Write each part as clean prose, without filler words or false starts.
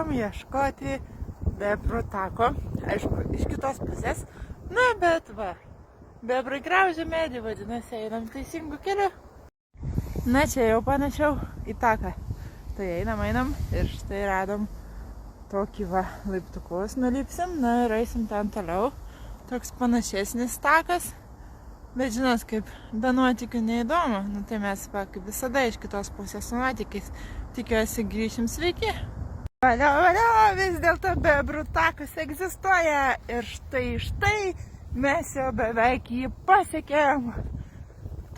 einam ieškoti bebrų tako, aišku, iš kitos pusės. Na, bet va, bebrai graužia medį, vadinasi, einam teisingų kelių. Na, čia jau panašiau į taką. Tai einam ir štai radom tokį va laiptukus nulipsim, na ir eisim ten toliau. Toks panašesnis takas. Bet žinot, kaip be nuotykių neįdomu, nu tai mes, va, kaip visada, iš kitos pusės su nuotykiais. Tikiuosi grįšim sveiki. Valio, vis dėlto bebrų takas egzistuoja. Ir štai, mes jau beveik jį pasiekėm.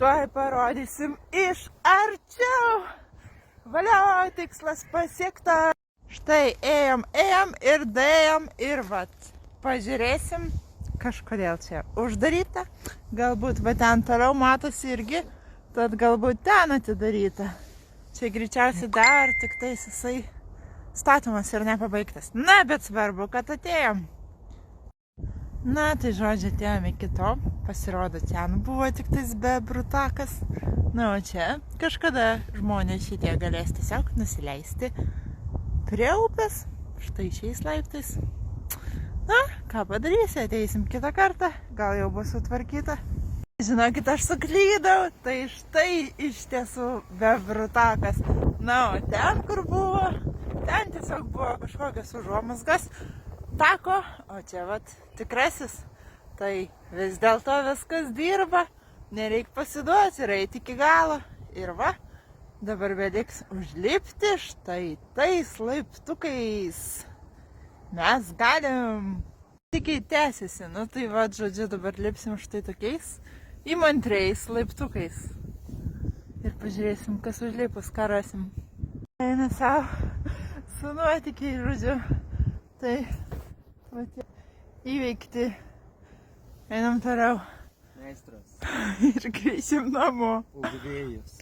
Tuoj parodysim iš arčiau. Valio, tikslas pasiektas. Štai, ėjom ir daėjom ir vat, pažiūrėsim. Kažkodėl čia uždaryta, galbūt va ten toliau matosi irgi, tad galbūt ten atidaryta. Čia greičiausiai dar tik tais jisai statomas ir nepabaigtas. Na, bet svarbu, kad atėjom. Na, tai žodžiu, atėjom iki to, pasirodo, ten buvo tik tais bebrų takas. Na, o čia kažkada žmonės šitie galės tiesiog nusileisti prie upės, štai šiais laiptais. Na, ką padarysi, ateisim kitą kartą, gal jau bus sutvarkyta. Žinokit, aš suklydau, tai štai iš tiesų bebrų takas. Na, o ten, kur buvo, ten tiesiog buvo kažkokios užuomazgos tako, o čia vat tikrasis. Tai vis dėlto viskas dirba, nereik pasiduoti ir eiti iki galo. Ir va, dabar beliks užlipti štai tais laiptukais. Mes galim. Tikiai tęsiasi, nu tai va, žodžiu, dabar lipsim štai tokiais įmantriais laiptukais. Ir pažiūrėsim, kas užlipus, ką rasim. Eina savo su nuotykiai, žodžiu. Tai, va, įveikti. Einam toliau. Meistras. Ir grįšim namo. Ugdėjus.